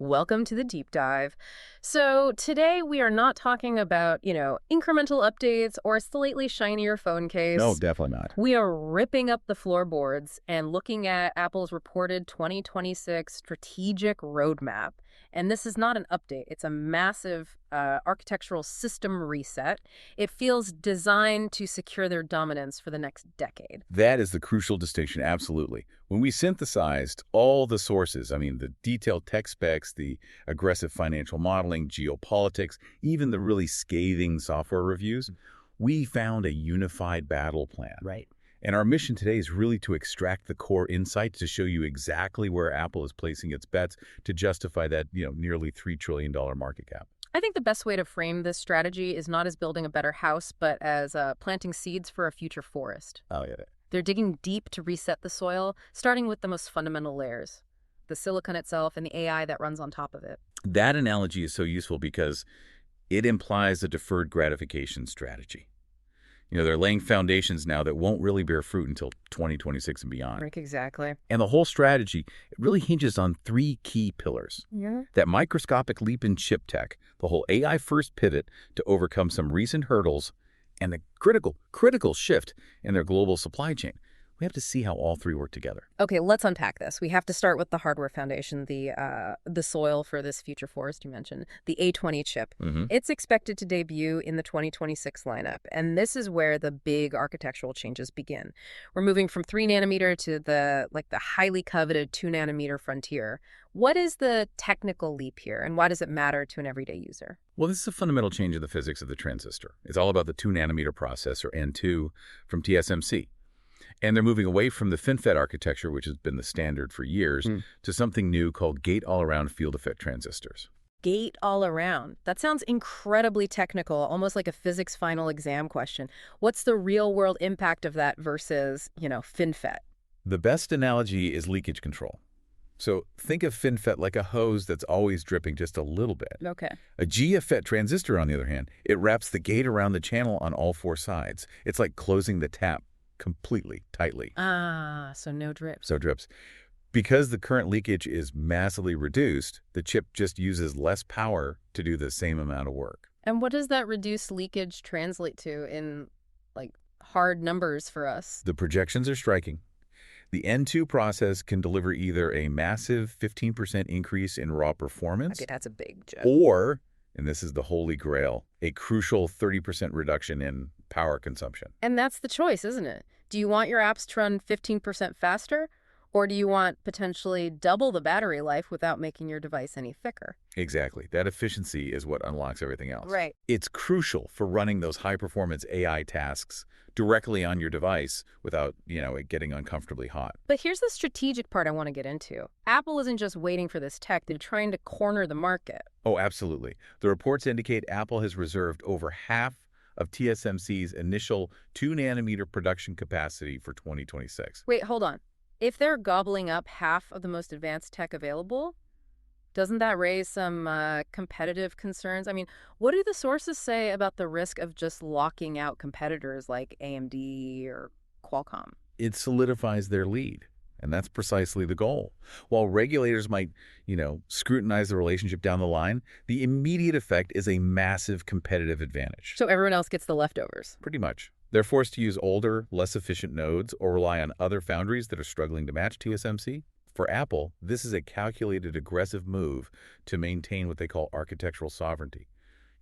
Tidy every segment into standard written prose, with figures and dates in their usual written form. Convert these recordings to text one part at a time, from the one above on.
Welcome to the deep dive. So today we are not talking about, incremental updates or a slightly shinier phone No, case. definitely not. We are ripping up the floorboards and looking at Apple's reported 2026 strategic roadmap. And this is not an update. It's a massive architectural system reset. It feels designed to secure their dominance for the next decade. That is the crucial distinction, absolutely. When we synthesized all the sources, the detailed tech specs, the aggressive financial modeling, geopolitics, even the really scathing software reviews, we found a unified battle plan. Right. And our mission today is really to extract the core insights to show you exactly where Apple is placing its bets to justify that, nearly $3 trillion market cap. I think the best way to frame this strategy is not as building a better house, but as planting seeds for a future forest. Oh, yeah. They're digging deep to reset the soil, starting with the most fundamental layers, the silicon itself and the AI that runs on top of it. That analogy is so useful because it implies a deferred gratification strategy. They're laying foundations now that won't really bear fruit until 2026 and beyond. Right, exactly. And the whole strategy, it really hinges on three key pillars. Yeah. That microscopic leap in chip tech, the whole AI-first pivot to overcome some recent hurdles, and the critical shift in their global supply chain. We have to see how all three work together. Okay, let's unpack this. We have to start with the hardware foundation, the soil for this future forest you mentioned, the A20 chip. It's expected to debut in the 2026 lineup, and this is where the big architectural changes begin. We're moving from 3 nanometer to the highly coveted 2 nanometer frontier. What is the technical leap here, and why does it matter to an everyday user? Well, this is a fundamental change in the physics of the transistor. It's all about the 2 nanometer processor, N2, from TSMC. And they're moving away from the FinFET architecture, which has been the standard for years, to something new called gate-all-around field effect transistors. Gate-all-around. That sounds incredibly technical, almost like a physics final exam question. What's the real-world impact of that versus, FinFET? The best analogy is leakage control. So think of FinFET like a hose that's always dripping just a little bit. Okay. A GFET transistor, on the other hand, it wraps the gate around the channel on all 4 sides. It's like closing the tap completely, tightly. So no drips. So drips. Because the current leakage is massively reduced, the chip just uses less power to do the same amount of work. And what does that reduced leakage translate to in, hard numbers for us? The projections are striking. The N2 process can deliver either a massive 15% increase in raw performance, Okay, that's a big jump. or, and this is the holy grail, a crucial 30% reduction in power consumption. And that's the choice, isn't it? Do you want your apps to run 15% faster? Or do you want potentially double the battery life without making your device any thicker? Exactly. That efficiency is what unlocks everything else. Right. It's crucial for running those high-performance AI tasks directly on your device without, it getting uncomfortably hot. But here's the strategic part I want to get into. Apple isn't just waiting for this tech. They're trying to corner the market. Oh, absolutely. The reports indicate Apple has reserved over half of TSMC's initial 2 nanometer production capacity for 2026. Wait, hold on. If they're gobbling up half of the most advanced tech available, doesn't that raise some competitive concerns? What do the sources say about the risk of just locking out competitors like AMD or Qualcomm? It solidifies their lead, and that's precisely the goal. While regulators might, scrutinize the relationship down the line, the immediate effect is a massive competitive advantage. So everyone else gets the leftovers. Pretty much. They're forced to use older, less efficient nodes or rely on other foundries that are struggling to match TSMC. For Apple, this is a calculated, aggressive move to maintain what they call architectural sovereignty,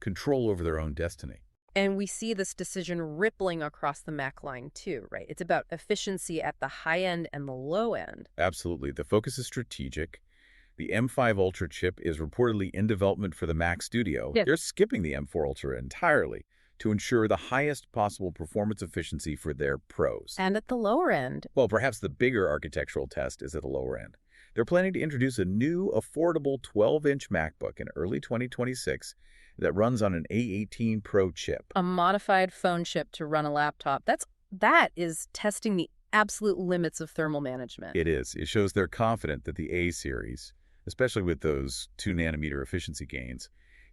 control over their own destiny. And we see this decision rippling across the Mac line too, right? It's about efficiency at the high end and the low end. Absolutely. The focus is strategic. The M5 Ultra chip is reportedly in development for the Mac Studio. Yes. They're skipping the M4 Ultra entirely to ensure the highest possible performance efficiency for their pros. And at the lower end. Well, perhaps the bigger architectural test is at the lower end. They're planning to introduce a new, affordable 12-inch MacBook in early 2026 that runs on an A18 Pro chip. A modified phone chip to run a laptop. That is testing the absolute limits of thermal management. It is. It shows they're confident that the A series, especially with those 2 nanometer efficiency gains,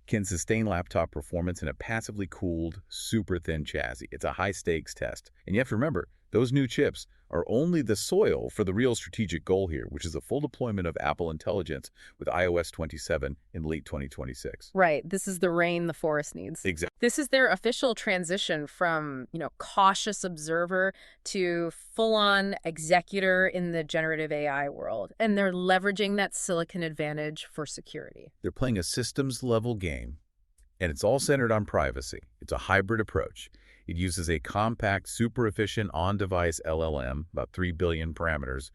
can sustain laptop performance in a passively cooled, super thin chassis. It's a high-stakes test. And you have to remember, those new chips are only the soil for the real strategic goal here, which is a full deployment of Apple Intelligence with iOS 27 in late 2026. Right. This is the rain the forest needs. Exactly. This is their official transition from, cautious observer to full-on executor in the generative AI world. And they're leveraging that silicon advantage for security. They're playing a systems-level game, and it's all centered on privacy. It's a hybrid approach. It uses a compact, super-efficient on-device LLM, about 3 billion parameters,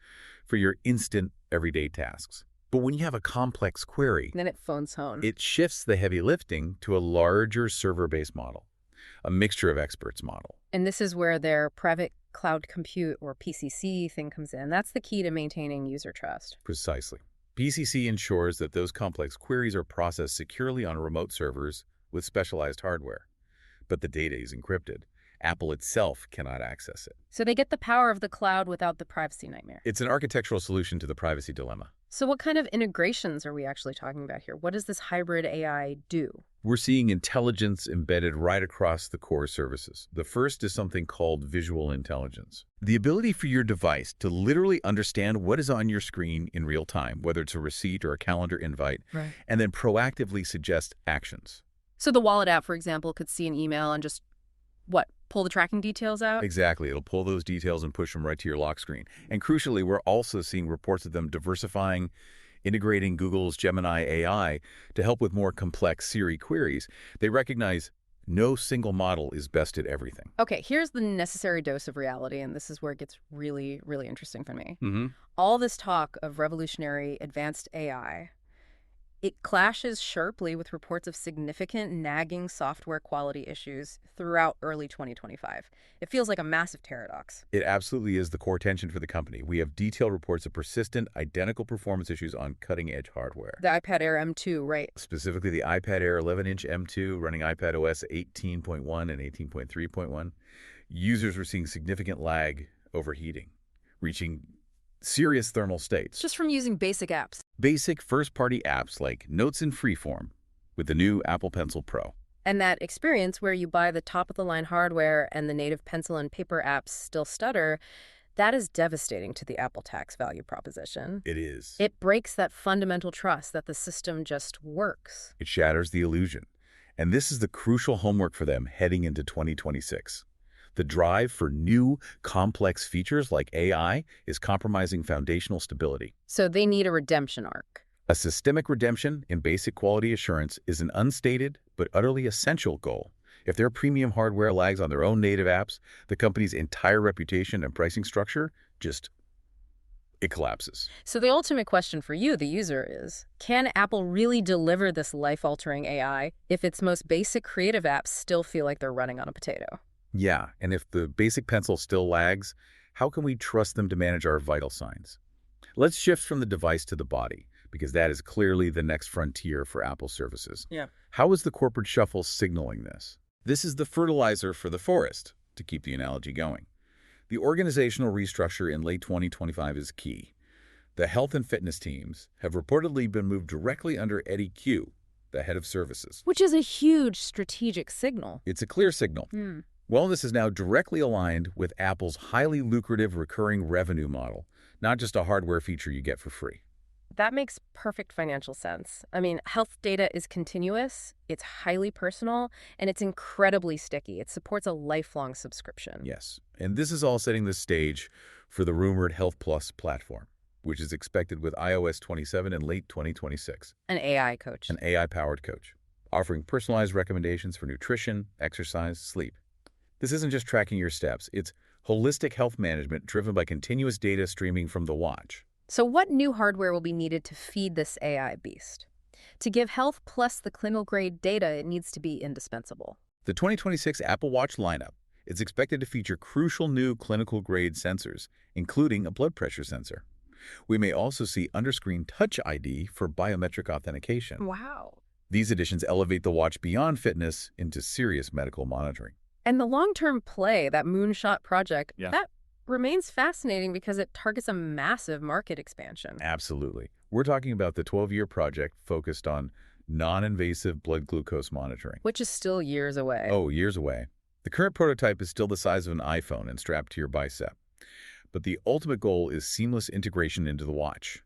for your instant, everyday tasks. But when you have a complex query, Then it phones home. it shifts the heavy lifting to a larger server-based model, a mixture of experts model. And this is where their private cloud compute, or PCC, thing comes in. That's the key to maintaining user trust. Precisely. PCC ensures that those complex queries are processed securely on remote servers with specialized hardware. But the data is encrypted. Apple itself cannot access it. So they get the power of the cloud without the privacy nightmare. It's an architectural solution to the privacy dilemma. So what kind of integrations are we actually talking about here? What does this hybrid AI do? We're seeing intelligence embedded right across the core services. The first is something called visual intelligence. The ability for your device to literally understand what is on your screen in real time, whether it's a receipt or a calendar invite, Right. and then proactively suggest actions. So the Wallet app, for example, could see an email and just, pull the tracking details out? Exactly. It'll pull those details and push them right to your lock screen. And crucially, we're also seeing reports of them diversifying, integrating Google's Gemini AI to help with more complex Siri queries. They recognize no single model is best at everything. Okay, here's the necessary dose of reality, and this is where it gets really, really interesting for me. Mm-hmm. All this talk of revolutionary advanced AI, it clashes sharply with reports of significant nagging software quality issues throughout early 2025. It feels like a massive paradox. It absolutely is the core tension for the company. We have detailed reports of persistent, identical performance issues on cutting-edge hardware. The iPad Air M2, right? Specifically, the iPad Air 11-inch M2 running iPad OS 18.1 and 18.3.1. Users were seeing significant lag, overheating, reaching serious thermal states. Just from using basic apps. Basic first-party apps like Notes in Freeform with the new Apple Pencil Pro. And that experience where you buy the top-of-the-line hardware and the native pencil and paper apps still stutter, that is devastating to the Apple tax value proposition. It is. It breaks that fundamental trust that the system just works. It shatters the illusion. And this is the crucial homework for them heading into 2026. The drive for new, complex features like AI is compromising foundational stability. So they need a redemption arc. A systemic redemption in basic quality assurance is an unstated but utterly essential goal. If their premium hardware lags on their own native apps, the company's entire reputation and pricing structure it collapses. So the ultimate question for you, the user, is, can Apple really deliver this life-altering AI if its most basic creative apps still feel like they're running on a potato? Yeah, and if the basic pencil still lags, how can we trust them to manage our vital signs? Let's shift from the device to the body, because that is clearly the next frontier for Apple services. Yeah. How is the corporate shuffle signaling this? This is the fertilizer for the forest, to keep the analogy going. The organizational restructure in late 2025 is key. The health and fitness teams have reportedly been moved directly under Eddie Q, the head of services. Which is a huge strategic signal. It's a clear signal. Wellness is now directly aligned with Apple's highly lucrative recurring revenue model, not just a hardware feature you get for free. That makes perfect financial sense. I mean, health data is continuous, it's highly personal, and it's incredibly sticky. It supports a lifelong subscription. Yes, and this is all setting the stage for the rumored Health Plus platform, which is expected with iOS 27 in late 2026. An AI coach. An AI-powered coach, offering personalized recommendations for nutrition, exercise, sleep. This isn't just tracking your steps. It's holistic health management driven by continuous data streaming from the watch. So what new hardware will be needed to feed this AI beast? To give Health Plus the clinical-grade data, it needs to be indispensable. The 2026 Apple Watch lineup is expected to feature crucial new clinical-grade sensors, including a blood pressure sensor. We may also see underscreen Touch ID for biometric authentication. Wow. These additions elevate the watch beyond fitness into serious medical monitoring. And the long-term play, that moonshot project, Yeah. that remains fascinating because it targets a massive market expansion. Absolutely. We're talking about the 12-year project focused on non-invasive blood glucose monitoring. Which is still years away. Oh, years away. The current prototype is still the size of an iPhone and strapped to your bicep. but the ultimate goal is seamless integration into the watch.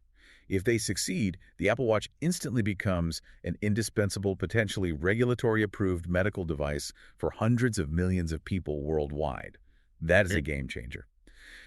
If they succeed, the Apple Watch instantly becomes an indispensable, potentially regulatory-approved medical device for hundreds of millions of people worldwide. That is a game changer.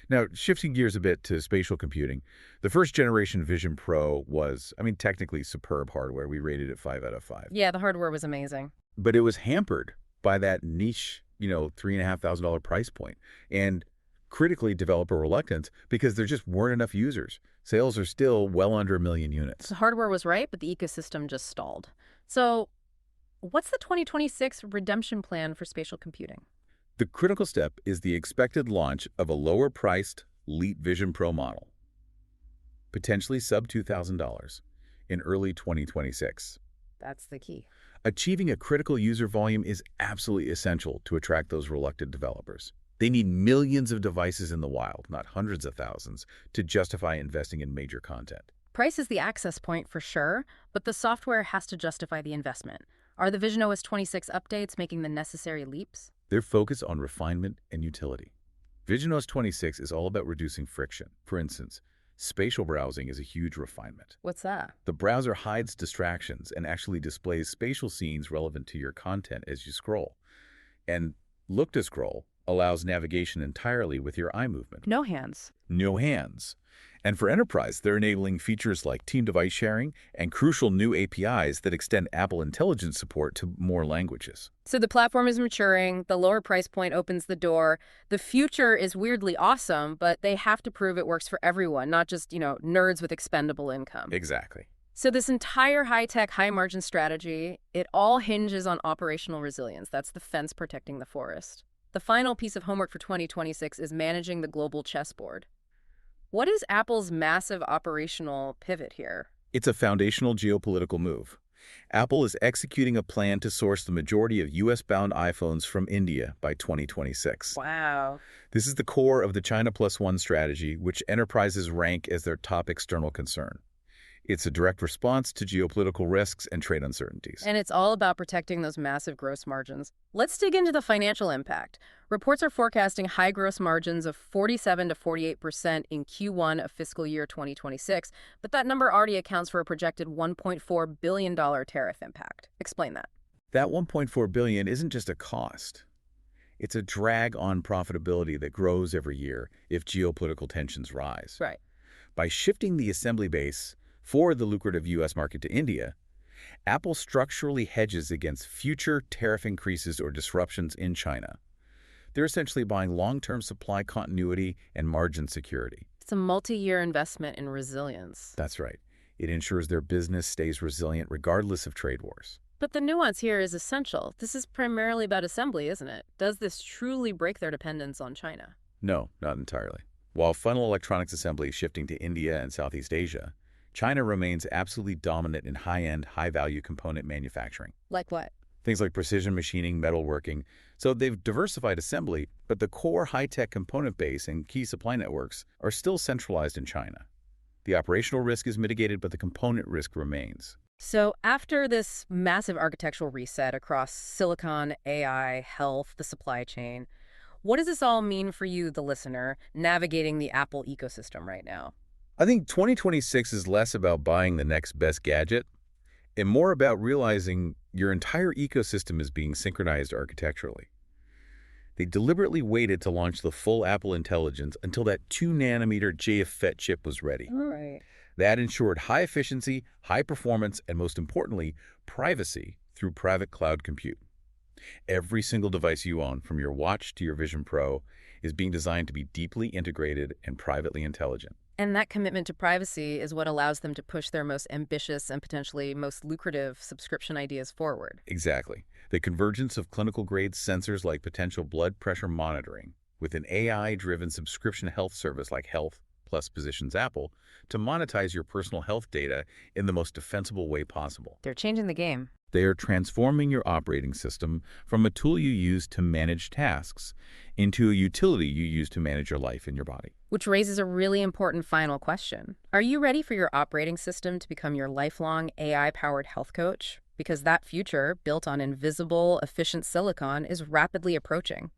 Now, shifting gears a bit to spatial computing, the first generation Vision Pro was, technically superb hardware. We rated it 5 out of 5. Yeah, the hardware was amazing. But it was hampered by that niche, $3,500 price point. And critically, developer reluctance because there just weren't enough users. Sales are still well under 1 million units. The hardware was right, but the ecosystem just stalled. So what's the 2026 redemption plan for spatial computing? The critical step is the expected launch of a lower-priced Elite Vision Pro model, potentially sub $2,000, in early 2026. That's the key. Achieving a critical user volume is absolutely essential to attract those reluctant developers. They need millions of devices in the wild, not hundreds of thousands, to justify investing in major content. Price is the access point for sure, but the software has to justify the investment. Are the visionOS 26 updates making the necessary leaps? They're focused on refinement and utility. visionOS 26 is all about reducing friction. For instance, spatial browsing is a huge refinement. What's that? The browser hides distractions and actually displays spatial scenes relevant to your content as you scroll. And Look to Scroll allows navigation entirely with your eye movement. No hands. No hands. And for enterprise, they're enabling features like team device sharing and crucial new APIs that extend Apple Intelligence support to more languages. So the platform is maturing, the lower price point opens the door. The future is weirdly awesome, but they have to prove it works for everyone, not just, nerds with expendable income. Exactly. So this entire high-tech, high-margin strategy, it all hinges on operational resilience. That's the fence protecting the forest. The final piece of homework for 2026 is managing the global chessboard. What is Apple's massive operational pivot here? It's a foundational geopolitical move. Apple is executing a plan to source the majority of U.S.-bound iPhones from India by 2026. Wow. This is the core of the China Plus One strategy, which enterprises rank as their top external concern. It's a direct response to geopolitical risks and trade uncertainties. And it's all about protecting those massive gross margins. Let's dig into the financial impact. Reports are forecasting high gross margins of 47 to 48% in Q1 of fiscal year 2026, but that number already accounts for a projected $1.4 billion tariff impact. Explain that. That $1.4 billion isn't just a cost. It's a drag on profitability that grows every year if geopolitical tensions rise. Right. By shifting the assembly base for the lucrative U.S. market to India, Apple structurally hedges against future tariff increases or disruptions in China. They're essentially buying long-term supply continuity and margin security. It's a multi-year investment in resilience. That's right. It ensures their business stays resilient regardless of trade wars. But the nuance here is essential. This is primarily about assembly, isn't it? Does this truly break their dependence on China? No, not entirely. While final electronics assembly is shifting to India and Southeast Asia, China remains absolutely dominant in high-end, high-value component manufacturing. Like what? Things like precision machining, metalworking. So they've diversified assembly, but the core high-tech component base and key supply networks are still centralized in China. The operational risk is mitigated, but the component risk remains. So after this massive architectural reset across silicon, AI, health, the supply chain, what does this all mean for you, the listener, navigating the Apple ecosystem right now? I think 2026 is less about buying the next best gadget and more about realizing your entire ecosystem is being synchronized architecturally. They deliberately waited to launch the full Apple Intelligence until that 2-nanometer JFET chip was ready. All right. That ensured high efficiency, high performance, and most importantly, privacy through private cloud compute. Every single device you own, from your watch to your Vision Pro, is being designed to be deeply integrated and privately intelligent. And that commitment to privacy is what allows them to push their most ambitious and potentially most lucrative subscription ideas forward. Exactly. The convergence of clinical-grade sensors like potential blood pressure monitoring with an AI-driven subscription health service like Health Plus positions Apple to monetize your personal health data in the most defensible way possible. They're changing the game. They are transforming your operating system from a tool you use to manage tasks into a utility you use to manage your life and your body. Which raises a really important final question. Are you ready for your operating system to become your lifelong AI-powered health coach? Because that future, built on invisible, efficient silicon, is rapidly approaching.